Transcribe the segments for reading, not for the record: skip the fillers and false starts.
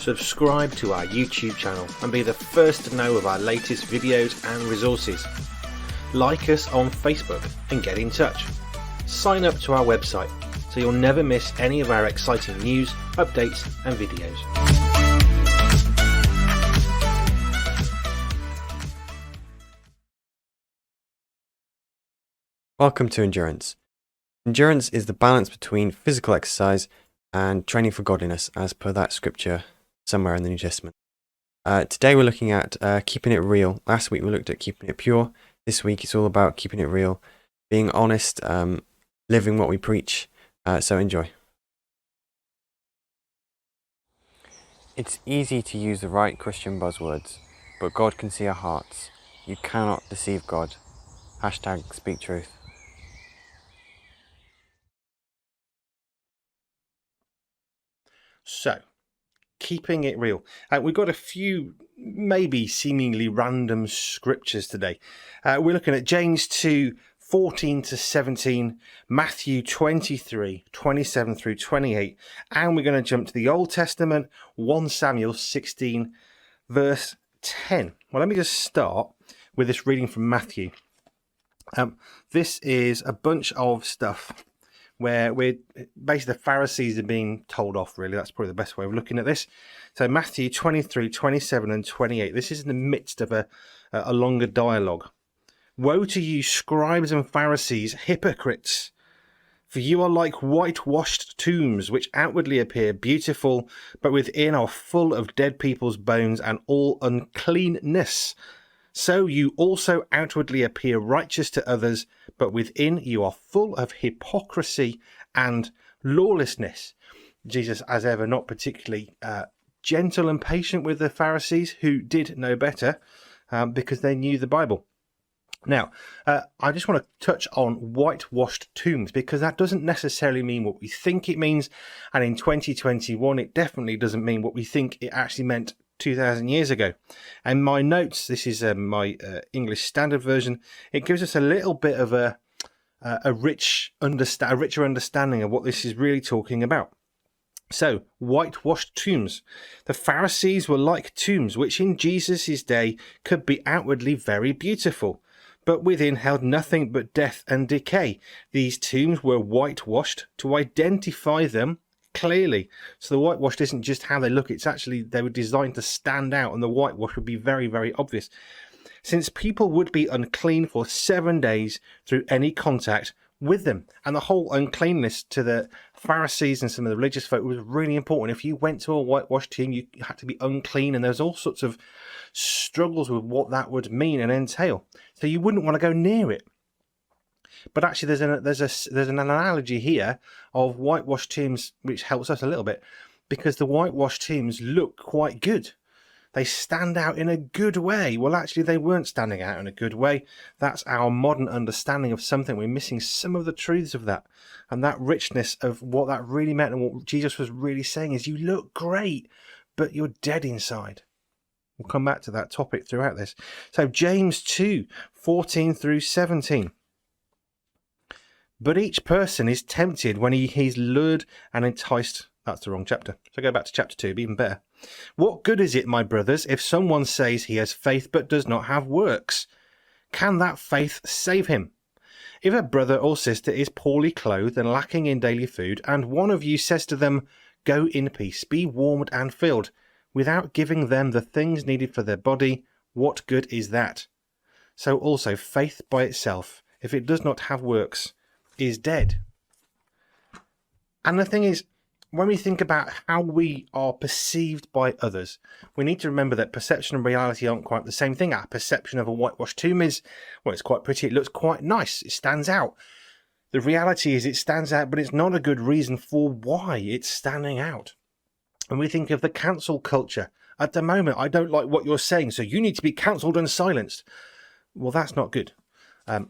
subscribe to our YouTube channel and be the first to know of our latest videos and resources. Like us on Facebook and get in touch. Sign up to our website so you'll never miss any of our exciting news, updates and videos. Welcome to Endurance. Endurance is the balance between physical exercise and training for godliness, as per that scripture somewhere in the New Testament. Today we're looking at keeping it real. Last week we looked at keeping it pure. This week it's all about keeping it real, being honest, living what we preach. So enjoy. It's easy to use the right Christian buzzwords, but God can see our hearts. You cannot deceive God. #speak truth. So, keeping it real. We've got a few maybe seemingly random scriptures today. We're looking at James 2, 14 to 17, Matthew 23, 27 through 28, and we're going to jump to the Old Testament, 1 Samuel 16, verse 10. Well, let me just start with this reading from Matthew. This is a bunch of stuff where we're basically the Pharisees are being told off, really. That's probably the best way of looking at this. So Matthew 23, 27 and 28. This is in the midst of a longer dialogue. Woe to you, scribes and Pharisees, hypocrites! For you are like whitewashed tombs, which outwardly appear beautiful, but within are full of dead people's bones and all uncleanness. So you also outwardly appear righteous to others, but within you are full of hypocrisy and lawlessness. Jesus, as ever, not particularly gentle and patient with the Pharisees, who did know better because they knew the Bible. Now, I just want to touch on whitewashed tombs, because that doesn't necessarily mean what we think it means. And in 2021, it definitely doesn't mean what we think it actually meant 2,000 years ago. And my notes, this is my English Standard Version, it gives us a little bit of a richer understanding of what this is really talking about. So, whitewashed tombs. The Pharisees were like tombs, which in Jesus' day could be outwardly very beautiful, but within held nothing but death and decay. These tombs were whitewashed to identify them clearly. So the whitewashed isn't just how they look, it's actually they were designed to stand out, and the whitewash would be very, very obvious. Since people would be unclean for 7 days through any contact with them. And the whole uncleanness to the Pharisees and some of the religious folk was really important. If you went to a whitewashed tomb, you had to be unclean, and there's all sorts of struggles with what that would mean and entail. So you wouldn't want to go near it. But actually, there's an analogy here of whitewashed tombs, which helps us a little bit, because the whitewashed tombs look quite good. They stand out in a good way. Well, actually, they weren't standing out in a good way. That's our modern understanding of something. We're missing some of the truths of that, and that richness of what that really meant, and what Jesus was really saying is, you look great, but you're dead inside. We'll come back to that topic throughout this. So James 2, 14 through 17. But each person is tempted when he's lured and enticed. That's the wrong chapter. So go back to chapter 2, be even better. What good is it, my brothers, if someone says he has faith but does not have works? Can that faith save him? If a brother or sister is poorly clothed and lacking in daily food, and one of you says to them, go in peace, be warmed and filled, without giving them the things needed for their body, what good is that? So also faith by itself, if it does not have works, is dead. And the thing is, when we think about how we are perceived by others, we need to remember that perception and reality aren't quite the same thing. Our perception of a whitewashed tomb is, well, it's quite pretty, it looks quite nice, it stands out. The reality is it stands out, but it's not a good reason for why it's standing out. And we think of the cancel culture. At the moment, I don't like what you're saying, so you need to be cancelled and silenced. Well, that's not good.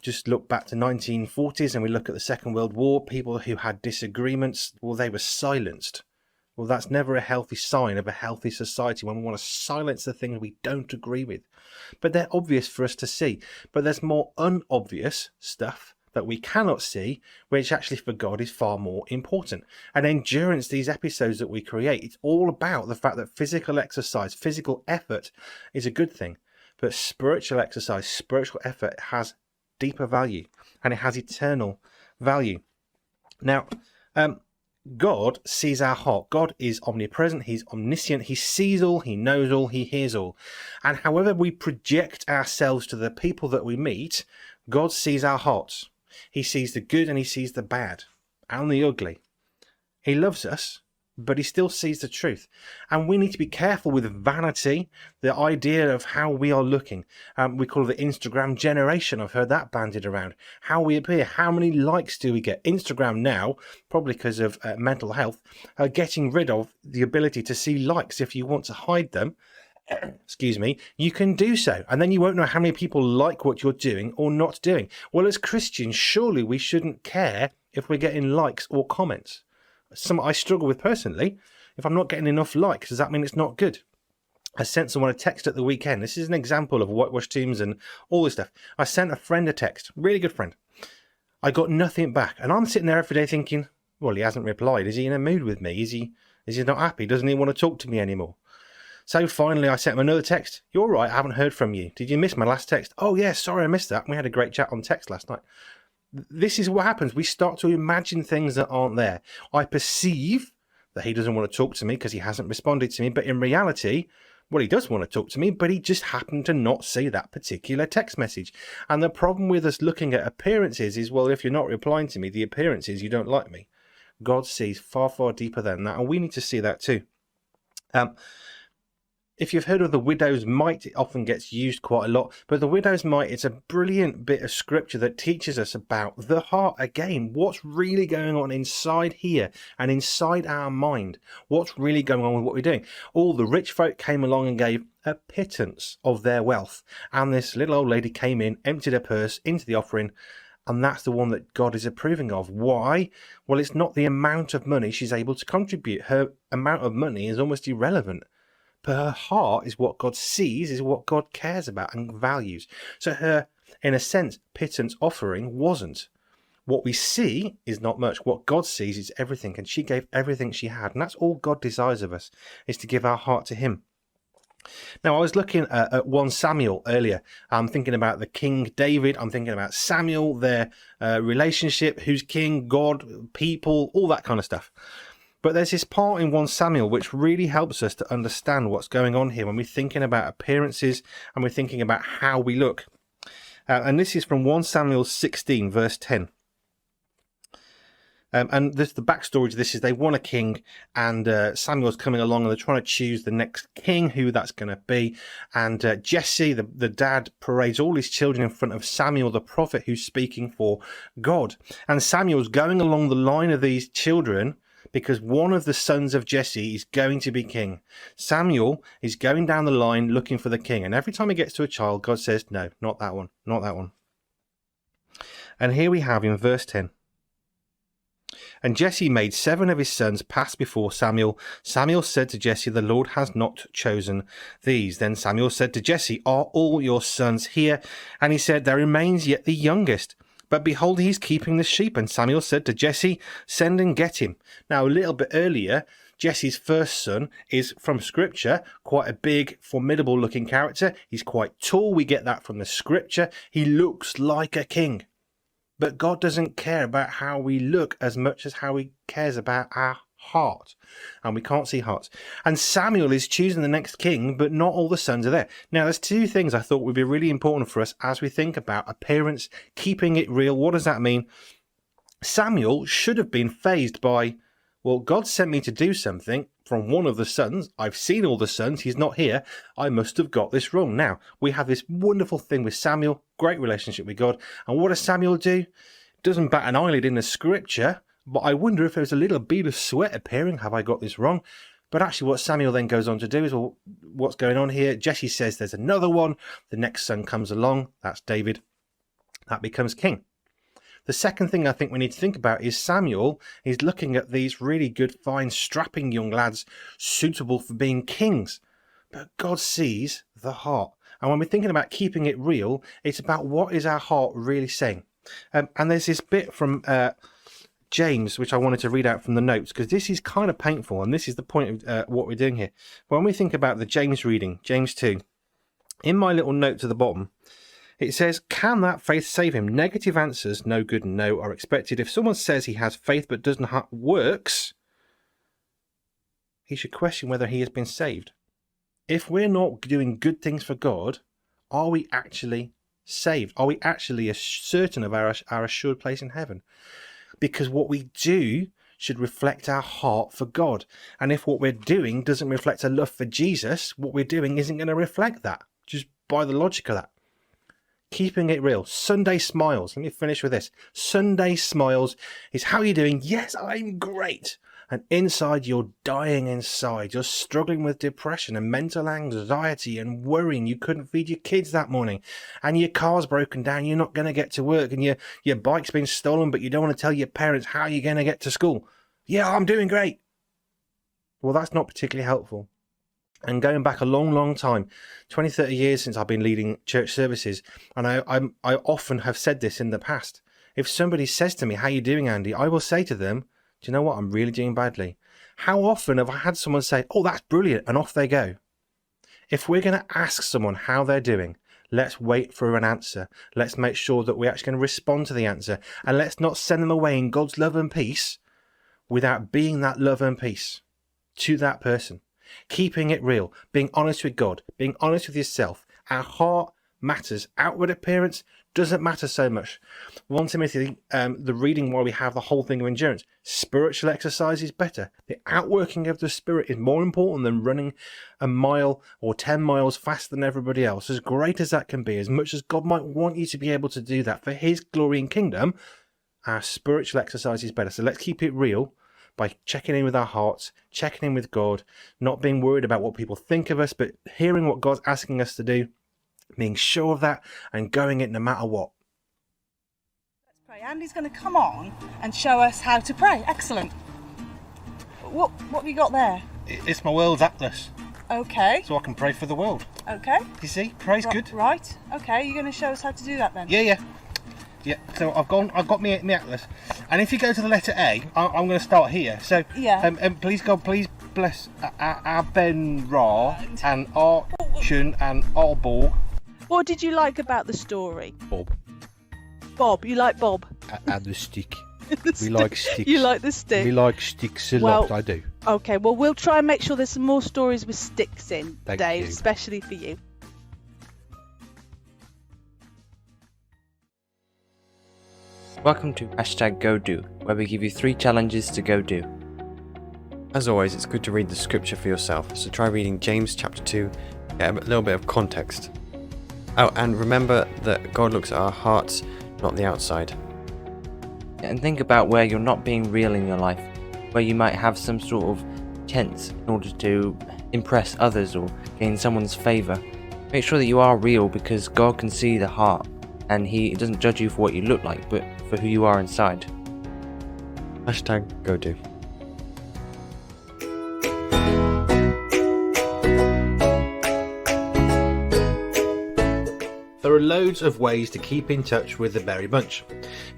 Just look back to 1940s and we look at the Second World War. People who had disagreements, well, they were silenced. Well, that's never a healthy sign of a healthy society, when we want to silence the things we don't agree with. But they're obvious for us to see. But there's more unobvious stuff that we cannot see, which actually for God is far more important. And endurance, these episodes that we create, it's all about the fact that physical exercise, physical effort is a good thing. But spiritual exercise, spiritual effort has deeper value, and it has eternal value. Now, God sees our heart. God is omnipresent. He's omniscient. He sees all. He knows all. He hears all. And however we project ourselves to the people that we meet, God sees our hearts. He sees the good and he sees the bad and the ugly. He loves us, but he still sees the truth. And we need to be careful with vanity, the idea of how we are looking. We call it the Instagram generation. I've heard that bandied around. How we appear, how many likes do we get? Instagram now, probably because of mental health, are getting rid of the ability to see likes. If you want to hide them, excuse me, you can do so. And then you won't know how many people like what you're doing or not doing. Well, as Christians, surely we shouldn't care if we're getting likes or comments. I struggle with personally. If I'm not getting enough likes, does that mean it's not good? I sent someone a text at the weekend. This is an example of whitewash tombs and all this stuff. I sent a friend a text, really good friend. I got nothing back. And I'm sitting there every day thinking, well, he hasn't replied. Is he in a mood with me? Is he not happy? Doesn't he want to talk to me anymore? So finally I sent him another text. You're all right, I haven't heard from you. Did you miss my last text? Oh yeah, sorry I missed that. We had a great chat on text last night. This is what happens. We start to imagine things that aren't there. I perceive that he doesn't want to talk to me because he hasn't responded to me. But in reality, well, he does want to talk to me, but he just happened to not see that particular text message. And the problem with us looking at appearances is, well, if you're not replying to me, the appearance is you don't like me. God sees far, far deeper than that. And we need to see that too. If you've heard of the widow's mite, it often gets used quite a lot. But the widow's mite, it's a brilliant bit of scripture that teaches us about the heart again. What's really going on inside here and inside our mind? What's really going on with what we're doing? All the rich folk came along and gave a pittance of their wealth. And this little old lady came in, emptied her purse into the offering. And that's the one that God is approving of. Why? Well, it's not the amount of money she's able to contribute. Her amount of money is almost irrelevant. But her heart is what God sees, is what God cares about and values. So her, in a sense, pittance offering wasn't. What we see is not much. What God sees is everything. And she gave everything she had. And that's all God desires of us, is to give our heart to him. Now, I was looking at 1 Samuel earlier. I'm thinking about the King David. I'm thinking about Samuel, their relationship, who's king, God, people, all that kind of stuff. But there's this part in 1 Samuel which really helps us to understand what's going on here when we're thinking about appearances and we're thinking about how we look. And this is from 1 Samuel 16, verse 10. And the backstory to this is they want a king, and Samuel's coming along and they're trying to choose the next king, who that's going to be. And Jesse, the dad, parades all his children in front of Samuel, the prophet, who's speaking for God. And Samuel's going along the line of these children because one of the sons of Jesse is going to be king. Samuel is going down the line looking for the king. And every time he gets to a child, God says, no, not that one, not that one. And here we have in verse 10. And Jesse made 7 of his sons pass before Samuel. Samuel said to Jesse, the Lord has not chosen these. Then Samuel said to Jesse, are all your sons here? And he said, there remains yet the youngest. But behold, he's keeping the sheep. And Samuel said to Jesse, send and get him. Now, a little bit earlier, Jesse's first son is, from scripture, quite a big, formidable looking character. He's quite tall. We get that from the scripture. He looks like a king. But God doesn't care about how we look as much as how he cares about our heart. And we can't see hearts. And Samuel is choosing the next king, but not all the sons are there. Now, there's 2 things I thought would be really important for us as we think about appearance, keeping it real. What does that mean? Samuel should have been fazed by, well, God sent me to do something from one of the sons. I've seen all the sons. He's not here. I must have got this wrong. Now, we have this wonderful thing with Samuel, great relationship with God. And what does Samuel do? Doesn't bat an eyelid in the scripture, but I wonder if there's a little bead of sweat appearing. Have I got this wrong? But actually what Samuel then goes on to do is, well, what's going on here? Jesse says there's another one. The next son comes along. That's David. That becomes king. The second thing I think we need to think about is Samuel is looking at these really good, fine, strapping young lads suitable for being kings. But God sees the heart. And when we're thinking about keeping it real, it's about what is our heart really saying. And there's this bit from James, which I wanted to read out from the notes, because this is kind of painful, and this is the point of what we're doing here. When we think about the James reading, James 2, in my little note to the bottom, it says, can that faith save him? Negative answers, no, good, and no, are expected. If someone says he has faith but doesn't have works, he should question whether he has been saved. If we're not doing good things for God, are we actually saved? Are we actually certain of our assured place in heaven? Because what we do should reflect our heart for God. And if what we're doing doesn't reflect a love for Jesus, what we're doing isn't going to reflect that, just by the logic of that. Keeping it real. Sunday smiles. Let me finish with this. Sunday smiles is, how are you doing? Yes, I'm great. And inside, you're dying inside. You're struggling with depression and mental anxiety and worrying you couldn't feed your kids that morning. And your car's broken down. You're not going to get to work. And your bike's been stolen, but you don't want to tell your parents how you're going to get to school. Yeah, I'm doing great. Well, that's not particularly helpful. And going back a long, long time, 20, 30 years since I've been leading church services, and I often have said this in the past. If somebody says to me, how you doing, Andy? I will say to them, do you know what? I'm really doing badly. How often have I had someone say, oh, that's brilliant, and off they go? If we're going to ask someone how they're doing, let's wait for an answer. Let's make sure that we're actually going to respond to the answer. And let's not send them away in God's love and peace without being that love and peace to that person. Keeping it real, being honest with God, being honest with yourself. Our heart matters. Outward appearance doesn't matter so much. 1 Timothy, the reading where we have the whole thing of endurance. Spiritual exercise is better. The outworking of the Spirit is more important than running a mile or 10 miles faster than everybody else. As great as that can be, as much as God might want you to be able to do that for His glory and kingdom, our spiritual exercise is better. So let's keep it real by checking in with our hearts, checking in with God, not being worried about what people think of us, but hearing what God's asking us to do, being sure of that, and going it no matter what. Let's pray. Andy's going to come on and show us how to pray. Excellent. What have you got there? It's my world's atlas, Okay. so I can pray for the world. Okay. You see, pray's good. Right. Okay. You're going to show us how to do that then? Yeah. So I've got my atlas, and if you go to the letter A, I'm going to start here. So Yeah. Please God, please bless our Ben Ra and our Chun and our Borg. What did you like about the story? Bob Bob. You like Bob? and the stick. We like sticks. You like the stick? We like sticks a Well, lot. I do. Okay. Well, we'll try and make sure there's some more stories with sticks in, Thank Dave, you. especially for you. Welcome to #GoDo, where we give you 3 challenges to go do. As always, it's good to read the scripture for yourself, so try reading James chapter 2, get a little bit of context. Oh, and remember that God looks at our hearts, not the outside. And think about where you're not being real in your life, where you might have some sort of pretense in order to impress others or gain someone's favour. Make sure that you are real, because God can see the heart, and He doesn't judge you for what you look like, but for who you are inside. #GoDo. There are loads of ways to keep in touch with the Berry Bunch.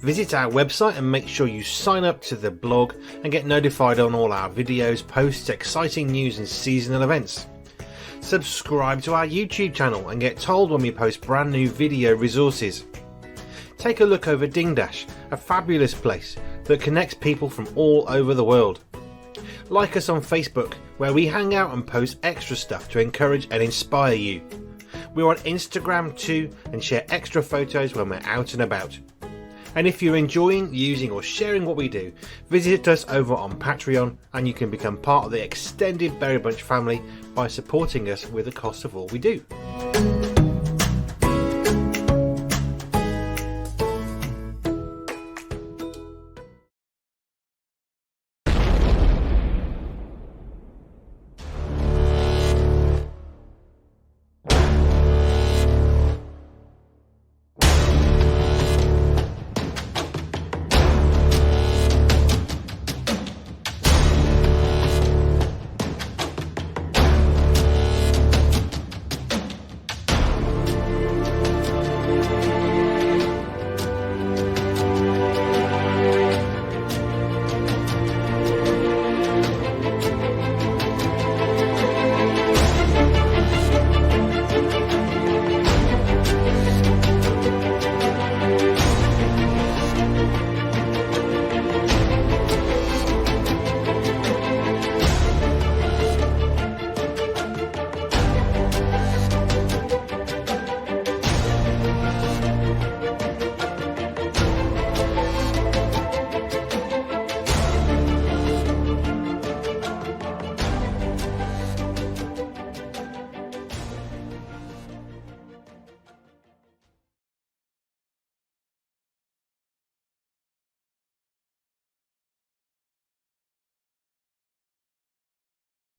Visit our website and make sure you sign up to the blog and get notified on all our videos, posts, exciting news and seasonal events. Subscribe to our YouTube channel and get told when we post brand new video resources. Take a look over Ding Dash, a fabulous place that connects people from all over the world. Like us on Facebook, where we hang out and post extra stuff to encourage and inspire you. We're on Instagram too, and share extra photos when we're out and about. And if you're enjoying, using or sharing what we do, visit us over on Patreon and you can become part of the extended Berry Bunch family by supporting us with the cost of all we do.